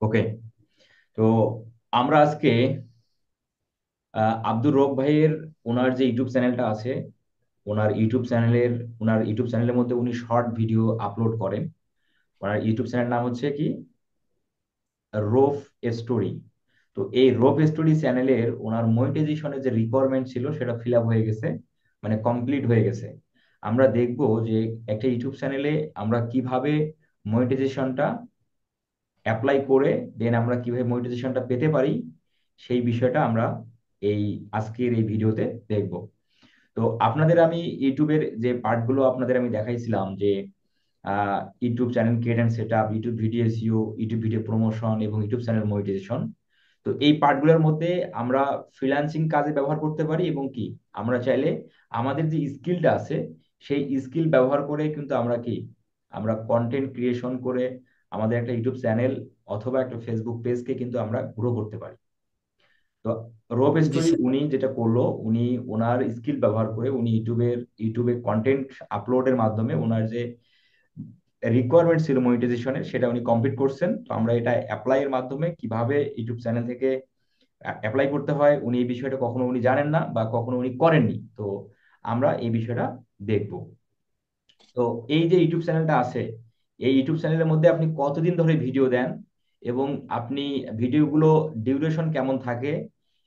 ওকে। তো আমরা আজকে আব্দুর রব ভাইয়ের ওনার যে ইউটিউব চ্যানেলটা আছে, ওনার ইউটিউব চ্যানেলের ওনার ইউটিউব চ্যানেলের মধ্যে উনি শর্ট ভিডিও আপলোড করেন। ওনার ইউটিউব চ্যানেল নাম হচ্ছে কি, রোফ স্টোরি। তো এই রোফ স্টোরি চ্যানেলের ওনার মনিটাইজেশনের যে রিকোয়ারমেন্ট ছিল সেটা ফিল আপ হয়ে গেছে, মানে কমপ্লিট হয়ে গেছে। আমরা দেখব যে একটা ইউটিউব চ্যানেলে আমরা কিভাবে মনিটাইজেশনটা অ্যাপ্লাই করে দেন আমরা কিভাবে মনিটাইজেশনটা পেতে পারি, সেই বিষয়টা আমরা এই আজকের এই ভিডিওতে দেখব। তো আপনাদের আমি ইউটিউবের যে পার্টগুলো আপনাদের আমি দেখাইছিলাম যে YouTube channel create and set up, YouTube video SEO, YouTube video promotion এবং ইউটিউব চ্যানেল মনিটাইজেশন। তো এই পার্টগুলোর মধ্যে আমরা ফ্রিল্যান্সিং কাজে ব্যবহার করতে পারি এবং কি আমরা চাইলে আমাদের যে স্কিলটা আছে সেই স্কিল ব্যবহার করে কিন্তু আমরা কি আমরা কন্টেন্ট ক্রিয়েশন করে আমাদের একটা ইউটিউব চ্যানেল অথবা একটা ফেসবুক পেজকে কিন্তু আমরা গ্রো করতে পারি। তো রোব জি স্টোরি স্যার। উনি যেটা করলো, উনি ওনার স্কিল ব্যবহার করে উনি ইউটিউবে কন্টেন্ট আপলোডের মাধ্যমে ওনার যে রিকোয়ারমেন্ট ছিল মনিটাইজেশনের সেটা উনি কমপ্লিট করছেন। তো আমরা এটা অ্যাপ্লাই এর মাধ্যমে কিভাবে ইউটিউব চ্যানেল থেকে অ্যাপ্লাই করতে হয় উনি এই বিষয়টা কখনো উনি জানেন না বা কখনো উনি করেননি। তো আমরা এই বিষয়টা দেখব। তো এই যে ইউটিউব চ্যানেলটা আছে, এই ইউটিউব চ্যানেলের মধ্যে আপনি কতদিন ধরে ভিডিও দেন এবং আপনি ভিডিওগুলো ডিউরেশন কেমন থাকে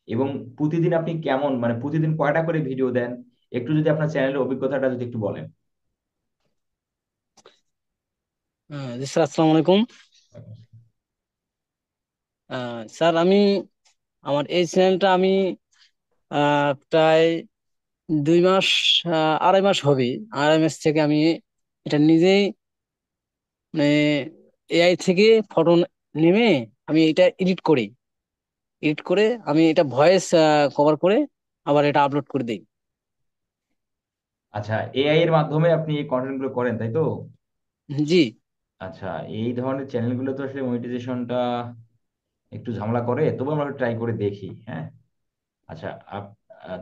এবং প্রতিদিন আপনি কেমন মানে প্রতিদিন কয়টা করে ভিডিও দেন, একটু যদি আপনার চ্যানেলের অভিজ্ঞতাটা যদি একটু বলেন। জি স্যার, আসসালামু আলাইকুম। স্যার, আমার এই চ্যানেলটা আমি প্রায় 2 মাস, 2.5 মাস হবে। 2.5 মাস থেকে আমি এটা নিজেই, মানে এআই থেকে ফটো নেমে আমি এটা এডিট করে আমি এটা ভয়েস কভার করে আবার এটা আপলোড করে দিই। আচ্ছা, এআই এর মাধ্যমে আপনি এই কন্টেন্ট গুলো করেন, তাই তো? জি আচ্ছা, এই ধরনের চ্যানেলগুলো তো আসলে মনিটাইজেশনটা একটু ঝামেলা করে, তবু আমরা ট্রাই করে দেখি, হ্যাঁ। আচ্ছা,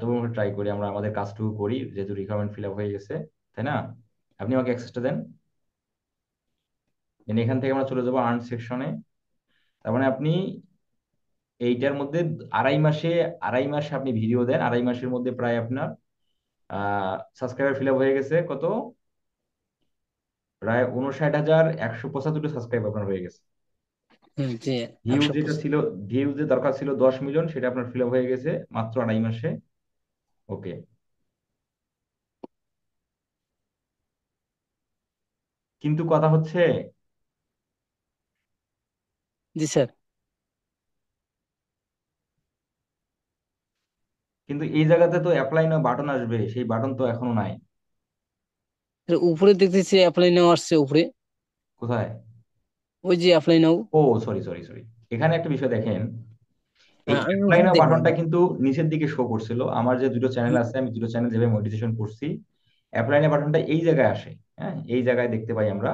তবু আমরা ট্রাই করি, আমরা আমাদের কাজটুকু করি, যেহেতু রিকোয়ারমেন্ট ফিল আপ হয়ে গেছে, তাই না? আপনি আমাকে অ্যাক্সেসটা দেন। দেন এখান থেকে আমরা চলে যাবো আর্ন সেকশনে। তার মানে আপনি এইটার মধ্যে আড়াই মাসে আপনি ভিডিও দেন, আড়াই মাসের মধ্যে প্রায় আপনার সাবস্ক্রাইবার ফিল আপ হয়ে গেছে কত, প্রায় 59,175 সাবস্ক্রাইব আপনার হয়ে গেছে। জি। ভিউ একশো যেটা পঁচিশ ছিল, ভিউ যে দরকার ছিল 10 মিলিয়ন, সেটা আপনার ফিল আপ হয়ে গেছে মাত্র আড়াই মাসে। ওকে। কিন্তু কথা হচ্ছে, জি স্যার। কিন্তু এই জায়গাতে তো অ্যাপ্লাই না বাটন আসবে, সেই বাটন তো এখনো নাই। এর উপরে দেখতেছি অ্যাপ্লাই নাও আসছে উপরে। কোথায়? ওই যে অ্যাপ্লাই নাও। ও, সরি সরি সরি। এখানে একটা বিষয় দেখেন, এই হ্যাঁ, আমি অ্যাপ্লাই ওখানে নাও দেখলাম। বাটনটা কিন্তু নিচের দিকে শো করছিল। আমার যে দুটো চ্যানেল আছে, আমি দুটো চ্যানেল যেভাবে মনিটাইজেশন করছি, অ্যাপ্লাই নাও বাটনটা এই জায়গায় আসে, হ্যাঁ, এই জায়গায় দেখতে পাই আমরা।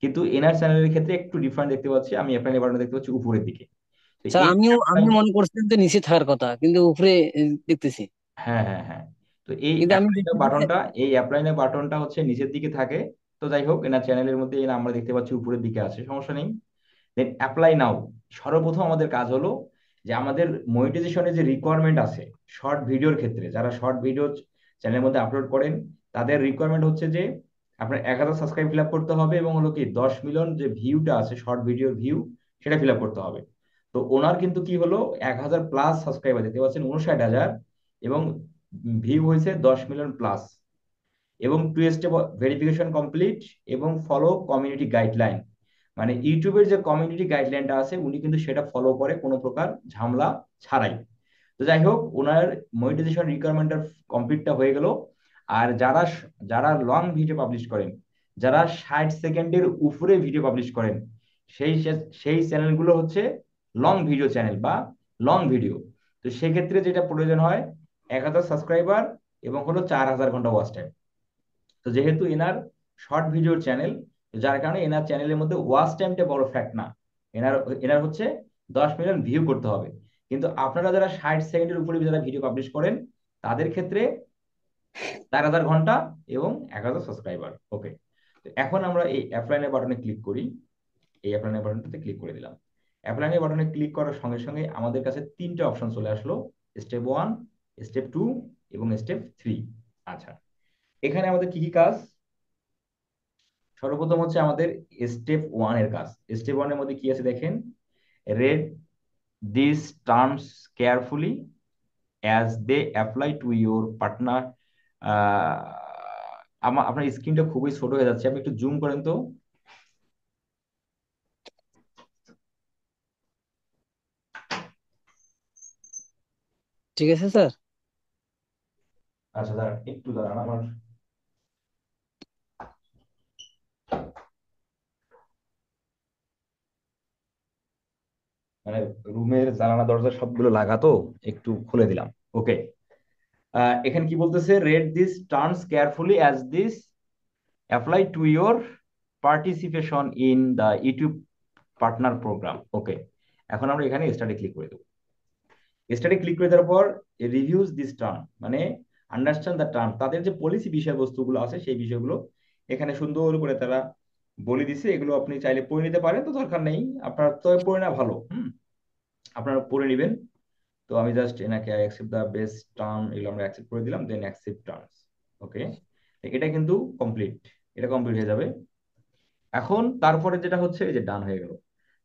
কিন্তু এনার চ্যানেলের ক্ষেত্রে একটু ডিফারেন্ট দেখতে পাচ্ছি, আমি অ্যাপ্লাই নাও বাটন দেখতে পাচ্ছি উপরের দিকে। তো স্যার, এই আমিও অ্যাপ্লাই, আমিও মনে করছিলাম যে নিচে থাকার কথা, কিন্তু উপরে দেখতেছি। হ্যাঁ হ্যাঁ হ্যাঁ, তো এই কিন্তু আমি অ্যাপ্লাই নাও দেখতেছি যে বাটনটা, এই অ্যাপ্লাই নাও বাটনটা হচ্ছে নিচের দিকে থাকে। তো যাই হোক, এনার চ্যানেলের মধ্যে এনা আমরা দেখতে পাচ্ছি উপরের দিকে আছে, সমস্যা নেই। দেন অ্যাপ্লাই নাও, সর্বপ্রথম আমাদের কাজ হলো যে আমাদের মনিটাইজেশনের যে রিকোয়ারমেন্ট আছে শর্ট ভিডিওর ক্ষেত্রে, যারা শর্ট ভিডিও চ্যানেলের মধ্যে আপলোড করেন, তাদের রিকোয়ারমেন্ট হচ্ছে যে আপনার 1,000 সাবস্ক্রাইব ফিল আপ করতে হবে এবং হলো কি 10 মিলিয়ন যে ভিউটা আছে শর্ট ভিডিওর ভিউ, সেটা ফিল আপ করতে হবে। তো ওনার কিন্তু কি হলো, 1,000 প্লাস সাবস্ক্রাইবার দেখতে পাচ্ছেন, 59,000, এবং ভিউ হয়েছে 10 মিলিয়ন প্লাস, এবং টু স্টেপ ভেরিফিকেশন কমপ্লিট, এবং ফলো কমিউনিটি গাইডলাইন। মানে ইউটিউবের যে কমিউনিটি গাইডলাইনটা আছে উনি কিন্তু সেটা ফলো করে কোনো প্রকার ঝামেলা ছাড়াই। তো যাই হোক, ওনার মনিটাইজেশন রিকোয়ারমেন্টটা কমপ্লিটটা হয়ে গেল। আর যারা যারা লং ভিডিও পাবলিশ করেন, যারা 60 সেকেন্ডের উপরে ভিডিও পাবলিশ করেন, সেই সেই চ্যানেলগুলো হচ্ছে লং ভিডিও চ্যানেল বা লং ভিডিও। তো সেক্ষেত্রে যেটা প্রয়োজন হয়, 1,000 সাবস্ক্রাইবার এবং হলো 4,000 ঘন্টা ওয়াচ টাইম। তো যেহেতু এনার শর্ট ভিডিওর চ্যানেল, যার কারণে এনার চ্যানেলের মধ্যে ওয়াচ টাইমটা বড় ফ্যাক্ট না। এনার এনার হচ্ছে 10 মিলিয়ন ভিউ করতে হবে। কিন্তু আপনারা যারা 60 সেকেন্ডের উপরে যারা ভিডিও পাবলিশ করেন, তাদের ক্ষেত্রে 4,000 ঘন্টা এবং 1,000 সাবস্ক্রাইবার। ওকে। তো এখন আমরা এই অ্যাপ্লাই নাও বাটনে ক্লিক করি, এই অ্যাপ্লাই নাও বাটনটাতে ক্লিক করে দিলাম। অ্যাপ্লাই নাও বাটনে ক্লিক করার সঙ্গে সঙ্গে আমাদের কাছে তিনটে অপশন চলে আসলো, স্টেপ 1, স্টেপ 2 এবং স্টেপ 3। আচ্ছা, এখানে আমাদের কি কি কাজ? সর্বপ্রথম হচ্ছে আমাদের স্টেপ 1 এর কাজ। স্টেপ 1 এর মধ্যে কি আছে দেখেন, read this terms carefully as they apply to your partner. আপনার স্ক্রিনটা খুবই ছোট হয়ে যাচ্ছে, আপনি একটু জুম করেন তো। ঠিক আছে স্যার। আচ্ছা দাঁড়ান, একটু দাঁড়ান, আমার মানে রুমের জানালা দরজা সবগুলো লাগাতো, একটু খুলে দিলাম। ওকে, এখানে কি বলতেছে, read this terms carefully as this apply to your participation in the YouTube partner program. Okay, এখন আমরা এখানে স্টার্টে ক্লিক করে দেবো। স্টার্টে ক্লিক করে দেওয়ার পর রিভিউজ দিস টার্ম, মানে আন্ডারস্ট্যান্ড দ্য টার্ম, তাদের যে পলিসি বিষয়বস্তুগুলো আছে সেই বিষয়গুলো এখানে সুন্দর করে তারা বলে দিছে। এগুলো আপনি চাইলে পড়ে নিতে পারেন, তো দরকার নেই আপনার, তো পড়ে না ভালো, আপনারা পড়ে নেবেন। তো আমি জাস্ট এনাকে I accept the best term, এগুলো আমরা অ্যাকসেপ্ট করে দিলাম, দেন অ্যাকসেপ্ট টার্মস। ওকে, এটা কিন্তু কমপ্লিট, এটা কমপ্লিট হয়ে যাবে। এখন তারপরে যেটা হচ্ছে, এই যে ডান হয়ে গেল,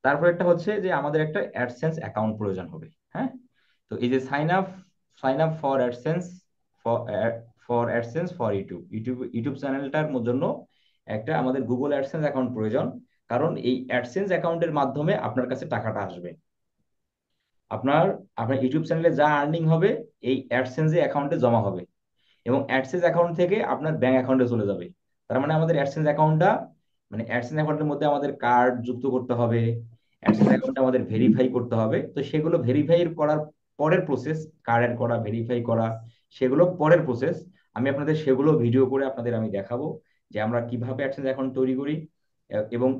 তারপর একটা হচ্ছে যে আমাদের একটা অ্যাডসেন্স অ্যাকাউন্ট প্রয়োজন হবে। হ্যাঁ, তো এই যে sign up for AdSense, for AdSense for YouTube, YouTube চ্যানেলটার জন্য একটা আমাদের গুগল অ্যাডসেন্স অ্যাকাউন্ট প্রয়োজন। কারণ এই অ্যাডসেন্স অ্যাকাউন্টের মাধ্যমে আপনার কাছে টাকাটা আসবে। আপনার আপনার ইউটিউব চ্যানেলে যা আর্নিং হবে এই অ্যাডসেন্স অ্যাকাউন্টে জমা হবে, এবং অ্যাডসেন্স অ্যাকাউন্ট থেকে আপনার ব্যাংক অ্যাকাউন্টে চলে যাবে। তার মানে আমাদের অ্যাডসেন্স অ্যাকাউন্টটা, মানে অ্যাডসেন্স অ্যাকাউন্টের মধ্যে আমাদের কার্ড যুক্ত করতে হবে, অ্যাডসেন্স অ্যাকাউন্টটা আমাদের ভেরিফাই করতে হবে। তো সেগুলো ভেরিফাই করার পরের প্রসেস, কার্ড অ্যাড করা, ভেরিফাই করা, সেগুলো পরের প্রসেস। আমি আপনাদের সেগুলো ভিডিও করে আপনাদের আমি দেখাবো যে আমরা কিভাবে অ্যাডসেন্স অ্যাকাউন্ট তৈরি করি, এবং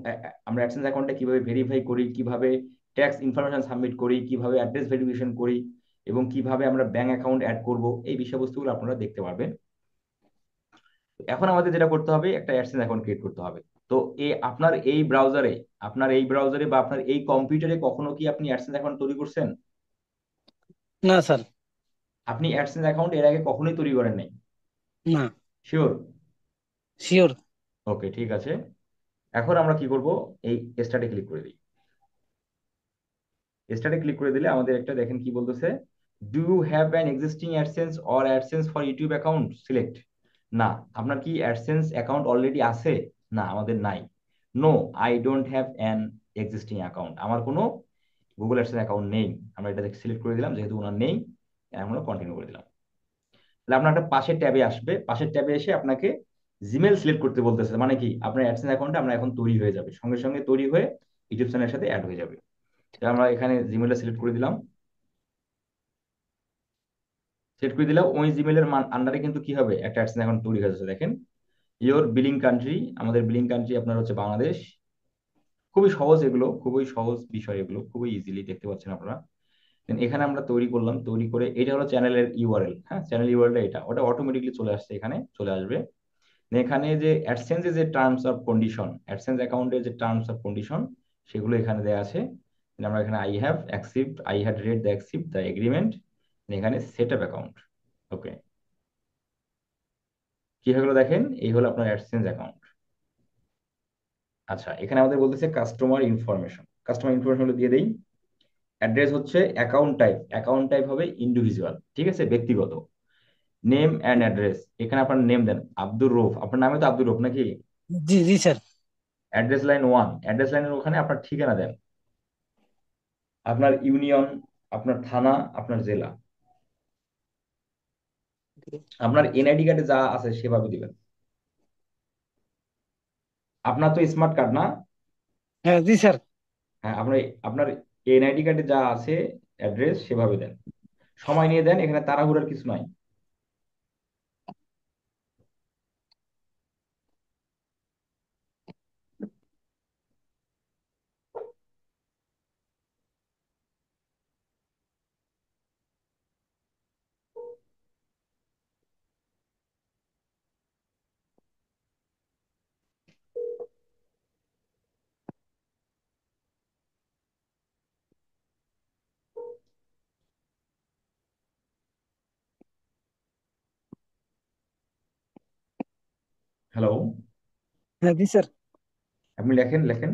আমরা অ্যাডসেন্স অ্যাকাউন্টে কিভাবে ভেরিফাই করি, কিভাবে ট্যাক্স ইনফরমেশন সাবমিট করি, কিভাবে অ্যাড্রেস ভেরিফিকেশন করি, এবং কিভাবে আমরা ব্যাংক অ্যাকাউন্ট অ্যাড করব, এই বিষয়বস্তুগুলো আপনারা দেখতে পারবেন। এখন আমাদের যেটা করতে হবে, একটা অ্যাডসেন্স অ্যাকাউন্ট ক্রিয়েট করতে হবে। তো আপনার এই ব্রাউজারে বা আপনার এই কম্পিউটারে কখনো কি আপনি অ্যাডসেন্স অ্যাকাউন্ট তৈরি করছেন? না স্যার। আপনি অ্যাডসেন্স অ্যাকাউন্ট এর আগে কখনোই তৈরি করেন নাই? না। শিওর? শিওর। ওকে, ঠিক আছে। এখন আমরা কি করব, এই স্টার্টে ক্লিক করে দিই। স্টার্টে ক্লিক করে দিলে আমাদের একটা দেখেন কি বলতেছে, do you have an existing AdSense or AdSense for YouTube account select. না, আপনার কি অ্যাডসেন্স অ্যাকাউন্ট অলরেডি আছে? না, আমাদের নাই। No, I don't have an existing account, আমার কোনো গুগল অ্যাডসেন্স অ্যাকাউন্ট নেই। আমরা এটা সিলেক্ট করে দিলাম, যেহেতু ওনার নেই আমরা কন্টিনিউ করে দিলাম। তাহলে আপনার একটা পাশের ট্যাবে আসবে, পাশের ট্যাবে এসে আপনাকে জিমেল সিলেক্ট করতে বলতেছে, মানে কি আপনার অ্যাডসেন্স অ্যাকাউন্টটা আমরা এখন তৈরি হয়ে যাবে, সঙ্গে সঙ্গে তৈরি হয়ে ইউটিউব চ্যানেলের সাথে অ্যাড হয়ে যাবে। তাহলে আমরা এখানে জিমেলটা সিলেক্ট করে দিলাম। সেট করে দিলাম, ওই জিমেলের আন্ডারে কিন্তু কি হবে, একটা অ্যাডসেন্স অ্যাকাউন্ট তৈরি হয়ে যাচ্ছে দেখেন। ইওর বিলিং কান্ট্রি, আমাদের বিলিং কান্ট্রি আপনার হচ্ছে বাংলাদেশ। খুবই সহজ, এগুলো খুবই সহজ বিষয়, এগুলো খুবই ইজিলি দেখতে পাচ্ছেন আপনারা। Then এখানে আমরা তৈরি করলাম, তৈরি করে এটা হলো চ্যানেলের ইউআরএল। হ্যাঁ, চ্যানেল ইউআরএল এটা, ওটা অটোমেটিকলি চলে আসছে, এখানে চলে আসবে। Then এখানে যে অ্যাডসেন্সের যে টার্মস অফ কন্ডিশন, অ্যাডসেন্স অ্যাকাউন্টের যে টার্মস অফ কন্ডিশন, সেগুলো এখানে দেওয়া আছে। Then আমরা এখানে I have accept, I had red the accept the agreement, এখানে সেট আপ অ্যাকাউন্ট। ওকে, কি হয়ে গেলো দেখেন, এই হলো আপনার অ্যাডসেন্স অ্যাকাউন্ট। আচ্ছা, এখানে আমাদের বলতেছে কাস্টমার ইনফরমেশন, কাস্টমার ইনফরমেশন দিয়ে দেই। অ্যাড্রেস হচ্ছে অ্যাকাউন্ট টাইপ, অ্যাকাউন্ট টাইপ হবে ইন্ডিভিজুয়াল, ঠিক আছে, ব্যক্তিগত। নেম অ্যান্ড অ্যাড্রেস, এখানে আপনার নেম দেন আব্দুর রৌফ, আপনার নামে তো আব্দুর রৌফ নাকি? জি জি স্যার। অ্যাড্রেস লাইন 1, অ্যাড্রেস লাইনের ওখানে আপনার ঠিকানা দেন, আপনার ইউনিয়ন, আপনার থানা, আপনার জেলা, আপনার এনআইডি কার্ডে যা আছে সেভাবে দিবেন। আপনার তো স্মার্ট কার্ড না? হ্যাঁ জি স্যার। হ্যাঁ, আপনার আপনার এনআইডি কার্ডে যা আছে অ্যাড্রেস সেভাবে দেন। সময় নিয়ে দেন, এখানে তাড়াহুড়ার কিছু নাই। হ্যালো। হ্যাঁ জি স্যার। আপনি লেখেন লেখেন।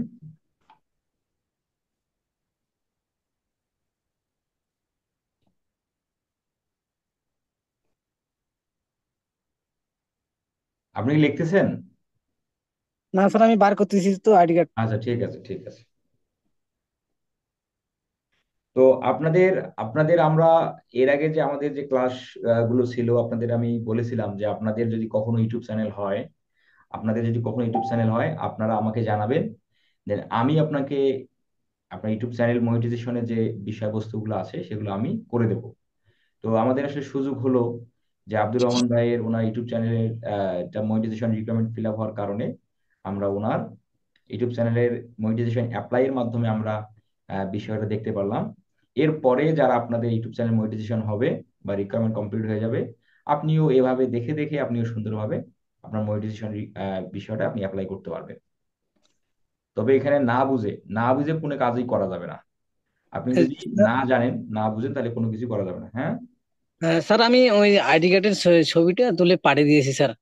আপনি কি লিখতেছেন? না স্যার, আমি বার করতেছি তো আইডি কার্ড। আচ্ছা, ঠিক আছে ঠিক আছে। তো আপনাদের আপনাদের আমরা এর আগে যে আমাদের যে ক্লাস গুলো ছিল, আপনাদের আমি বলেছিলাম যে আপনাদের যদি কখনো ইউটিউব চ্যানেল হয়, আপনারা আমাকে জানাবেন। দেন আমি আপনাকে আপনার ইউটিউব চ্যানেল মনিটাইজেশনের যে বিষয়বস্তুগুলো আছে সেগুলো আমি করে দেব। তো আমাদের আসলে সুযোগ হলো যে আব্দুর রহমান ভাইয়ের ওনার ইউটিউব চ্যানেলের মনিটাইজেশন রিকোয়ারমেন্ট ফিল আপ হওয়ার কারণে আমরা ওনার ইউটিউব চ্যানেলের মনিটাইজেশন অ্যাপ্লাই এর মাধ্যমে আমরা বিষয়টা দেখতে পারলাম। এরপরে যারা আপনাদের ইউটিউব চ্যানেল মনিটাইজেশন হবে বা রিকোয়ারমেন্ট কমপ্লিট হয়ে যাবে, আপনিও এভাবে দেখে দেখে আপনিও সুন্দরভাবে আপনার মনিটাইজেশন বিষয়টা আপনি অ্যাপ্লাই করতে পারবেন। তবে এখানে না বুঝে কোনো কাজই করা যাবে না। আপনি যদি না জানেন, না বুঝেন, তাহলে কোনো কিছু করা যাবে না। হ্যাঁ, স্যার আমি ওই আইডি কার্ডের ছবিটা তুলে পাঠিয়ে দিয়েছি স্যার।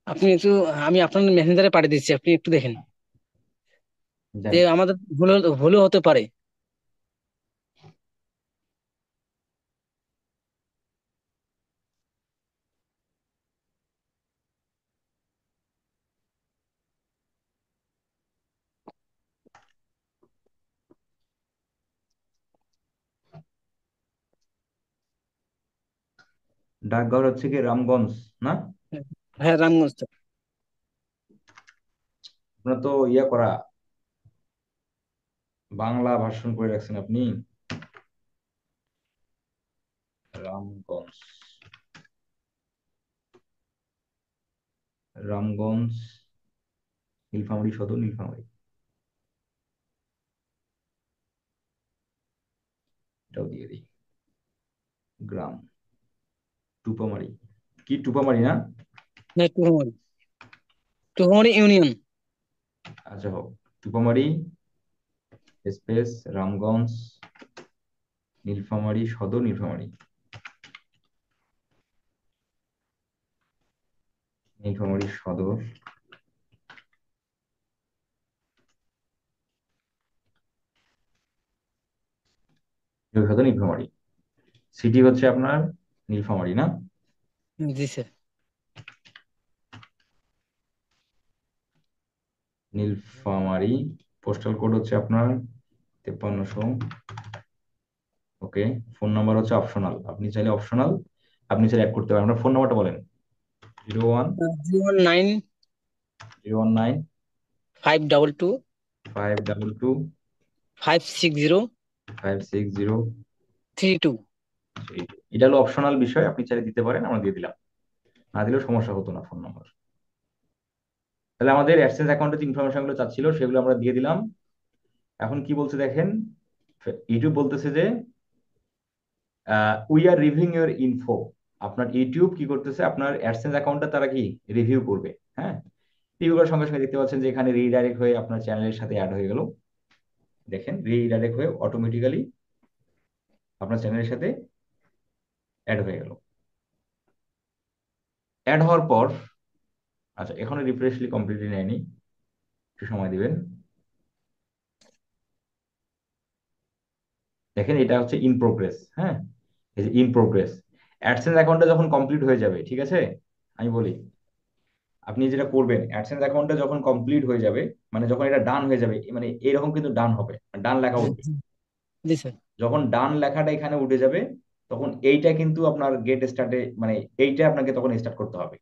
আপনি একটু, আমি আপনার মেসেঞ্জারে পাঠিয়ে দিচ্ছি, আপনি একটু দেখেন যে জান। আমাদের ভুলও হতে পারে। ডাকঘর হচ্ছে কি রামগঞ্জ, না? হ্যাঁ রামগঞ্জ স্যার। আপনার তো ইয়া করা, বাংলা ভার্সন করে রাখছেন আপনি। রামগঞ্জ, রামগঞ্জ, নীলফামারী সদর, নীলফামারী, এটাও দিয়ে দিই। গ্রাম টুপামারি, কি টুপামারি না? হ্যাঁ টুহুমারি, টুহুমারি ইউনিয়ন। আচ্ছা, হোক। টুপামারি স্পেস রামগঞ্জ, নীলফামারী সদর, নীলফামারী, নীলফামারী সদর, সদর নীলফামারী। সিটি হচ্ছে আপনার নীলফামারী, না? জি স্যার। নীলফামারী। পোস্টাল কোড হচ্ছে আপনার 5300। ওকে। ফোন নাম্বার হচ্ছে অপশনাল, আপনি চাইলে অ্যাড করতে পারেন। আপনার ফোন নাম্বারটা বলেন। 01, 019 019, 522 522, 560 560, 32। এটা হলো অপশনাল বিষয়, আপনি চাইলে দিতে পারেন, আমরা দিয়ে দিলাম। না দিলেও সমস্যা হতো না ফোন নাম্বার। তাহলে আমাদের অ্যাডসেন্স অ্যাকাউন্টে যে ইনফরমেশন গুলো চাচ্ছিল সেগুলো আমরা দিয়ে দিলাম। এখন কি বলছে দেখেন, ইউটিউব বলতেছে যে we are reviewing your info. আপনার ইউটিউব কি করতেছে, আপনার অ্যাডসেন্স অ্যাকাউন্টটা তারা কি রিভিউ করবে। হ্যাঁ, রিভিউ করার সঙ্গে সঙ্গে দেখতে পাচ্ছেন যে এখানে রিডাইরেক্ট হয়ে আপনার চ্যানেলের সাথে অ্যাড হয়ে গেল। দেখেন, রিডাইরেক্ট হয়ে অটোমেটিক্যালি আপনার চ্যানেলের সাথে অ্যাড হয়ে গেল। অ্যাড হওয়ার পর, আচ্ছা, এখনো রিফ্রেশলি কমপ্লিটলি নেয়নি, একটু সময় দিবেন। দেখেন, এটা হচ্ছে ইন প্রোগ্রেস। হ্যাঁ, এই যে ইন প্রোগ্রেস, অ্যাডসেন্স অ্যাকাউন্টটা যখন কমপ্লিট হয়ে যাবে, ঠিক আছে, আমি বলি, আপনি যেটা করবেন, অ্যাডসেন্স অ্যাকাউন্টটা যখন কমপ্লিট হয়ে যাবে, মানে যখন এটা ডান হয়ে যাবে, মানে এরকম কিন্তু ডান হবে, ডান লেখা হ্যাঁ উঠবে। জি জি স্যার। যখন ডান লেখাটা এখানে উঠে যাবে, তখন এইটা কিন্তু আপনার গেট স্টার্টে, মানে এইটা আপনাকে তখন স্টার্ট করতে হবে।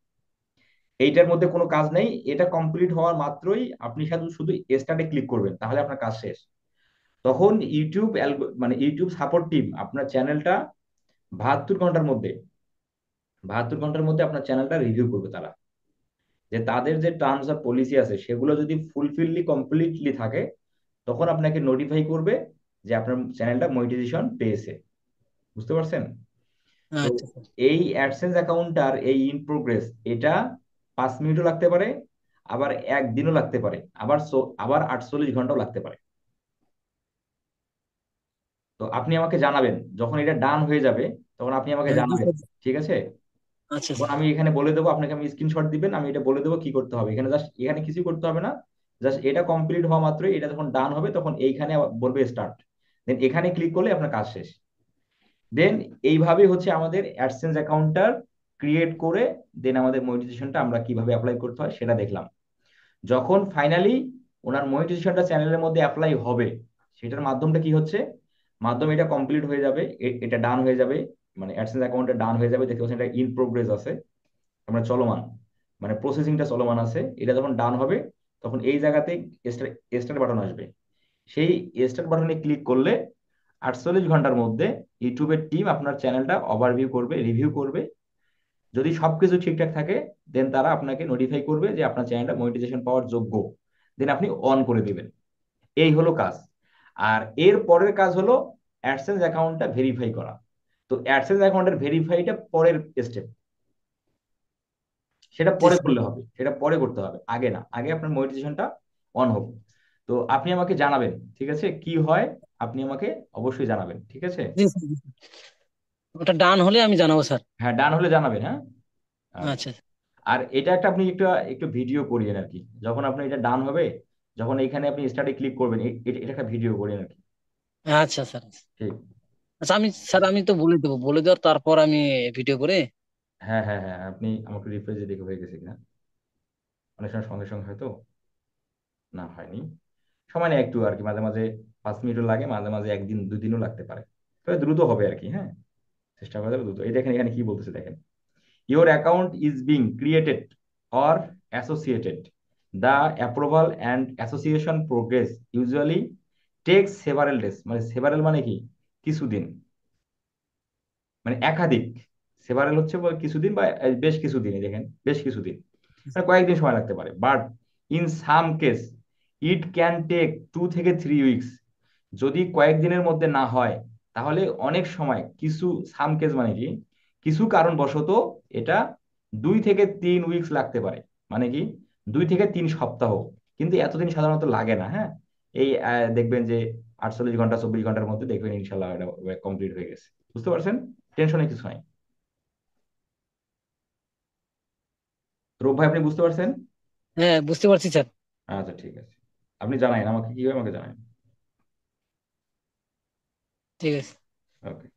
এইটার মধ্যে কোনো কাজ নেই, এটা কমপ্লিট হওয়ার মাত্রই আপনি শুধু শুধু স্টার্টে ক্লিক করবেন, তাহলে আপনার কাজ শেষ। তখন ইউটিউব মানে ইউটিউব সাপোর্ট টিম আপনার চ্যানেলটা 72 ঘন্টার মধ্যে 72 ঘন্টার মধ্যে আপনার চ্যানেলটা রিভিউ করবে তারা। যে তাদের যে টার্মস আর পলিসি আছে সেগুলো যদি ফুলফিললি কমপ্লিটলি থাকে, তখন আপনাকে নোটিফাই করবে যে আপনার চ্যানেলটা মনিটাইজেশন পেয়েছে। বুঝতে পারছেন? তো আচ্ছা স্যার। এই অ্যাডসেন্স অ্যাকাউন্টটার এই ইন প্রোগ্রেস, এটা 5 মিনিটও লাগতে পারে, আবার একদিনও লাগতে পারে, আবার 48 ঘন্টাও লাগতে পারে। তো আপনি আমাকে জানাবেন যখন এটা ডান হয়ে যাবে, তখন আপনি আমাকে জি জানাবেন। স্যার। ঠিক আছে? আচ্ছা এখন স্যার। আমি এখানে বলে দেবো, আপনাকে আমি স্ক্রিনশট দিবেন, আমি এটা বলে দেবো কি করতে হবে। এখানে জাস্ট, এখানে কিছুই করতে হবে না। জাস্ট এটা কমপ্লিট হওয়া মাত্রই, এটা যখন ডান হবে তখন এইখানে আবার বলবে স্টার্ট, দেন এখানে ক্লিক করলে আপনার কাজ শেষ। দেন এইভাবে হচ্ছে আমাদের অ্যাডসেন্স অ্যাকাউন্টটা ক্রিয়েট করে, দেন আমাদের মনিটাইজেশনটা আমরা কিভাবে অ্যাপ্লাই করতে হয় সেটা দেখলাম। যখন ফাইনালি ওনার মনিটাইজেশনটা চ্যানেলের মধ্যে অ্যাপ্লাই হবে, সেটার মাধ্যমটা কি হচ্ছে, মাধ্যম এটা কমপ্লিট হয়ে যাবে, এটা ডান হয়ে যাবে, মানে অ্যাডসেন্স অ্যাকাউন্টটা ডান হয়ে যাবে, দেখতে পাচ্ছেন এটা ইন প্রোগ্রেস আছে, আমরা চলমান, মানে প্রসেসিংটা চলমান আছে। এটা যখন ডান হবে তখন এই জায়গাতে স্টার্ট বাটন আসবে। সেই স্টার্ট বাটনে ক্লিক করলে 48 ঘন্টার মধ্যে ইউটিউবের টিম আপনার চ্যানেলটা ওভারভিউ করবে, রিভিউ করবে। যদি সবকিছু ঠিকঠাক থাকে, দেন তারা আপনাকে নোটিফাই করবে যে আপনার চ্যানেলটা মনিটাইজেশন পাওয়ার যোগ্য, দেন আপনি অন করে দিবেন। এই হলো কাজ। আর এর পরের কাজ হলো অ্যাডসেন্স অ্যাকাউন্টটা ভেরিফাই করা। তো অ্যাডসেন্স অ্যাকাউন্টের ভেরিফাইটা পরের স্টেপ, সেটা জি পরে স্যার। করলে হবে, সেটা পরে করতে হবে, আগে না। আগে আপনার মনিটাইজেশনটা অন হোক। তো আপনি আমাকে জানাবেন, ঠিক আছে, কি হয়, আপনি আমাকে অবশ্যই জানাবেন, ঠিক আছে। জি স্যার। ওটা ডান হলে আমি জানাবো স্যার। হ্যাঁ, ডান হলে জানাবেন, হ্যাঁ। আচ্ছা। আচ্ছা। আর এটা একটা আপনি একটু একটু ভিডিও করিয়েন আর কি, যখন আপনি এটা ডান হবে, যখন এখানে আপনি স্টার্টে ক্লিক করবেন, এটা একটা ভিডিও করিয়েন আর কি। আচ্ছা স্যার। ঠিক। আচ্ছা আমি স্যার, আমি তো বলে দেবো, বলে দেওয়ার তারপর আমি ভিডিও করে। হ্যাঁ, হ্যাঁ, হ্যাঁ, আপনি আমাকে রিফ্রেশে দেখে হয়ে গেছে কিনা। অনেক সময় সঙ্গে সঙ্গে হয়তো না হয়নি, সময় নেই একটু আর কি, মাঝে মাঝে 5 মিনিটও লাগে, মাঝে মাঝে একদিন 2 দিনও লাগতে পারে। তবে দ্রুত হবে আর কি, হ্যাঁ। চেষ্টা করা যাবে দ্রুত। এই দেখেন এখানে কি বলতেছে দেখেন, your account is being created or associated, the approval and association progress usually takes several days, মানে সেভারেল মানে কি, কিছুদিন, মানে একাধিক। সেভারেল হচ্ছে কিছুদিন বা বেশ কিছুদিন, এই দেখেন বেশ কিছুদিন, মানে কয়েকদিন সময় লাগতে পারে। But in some case it can take 2 থেকে 3 উইকস। যদি কয়েকদিনের মধ্যে না হয়, তাহলে অনেক সময় কিছু, সাম কেস মানে কি, কিছু কারণবশত এটা 2 থেকে 3 উইকস লাগতে পারে। মানে কি, 2 থেকে 3 সপ্তাহ। কিন্তু এতদিন সাধারণত লাগে না, হ্যাঁ। এই দেখবেন যে 48 ঘন্টা 24 ঘন্টার মধ্যে দেখবেন ইনশাল্লাহ এটা কমপ্লিট হয়ে গেছে। বুঝতে পারছেন, টেনশনে কিছু নাই। রূপ ভাই, আপনি বুঝতে পারছেন? হ্যাঁ, বুঝতে পারছি স্যার। আচ্ছা, ঠিক আছে। আপনি জানাই আমাকে, কি হয় আমাকে জানাই। ঠিক আছে। ওকে।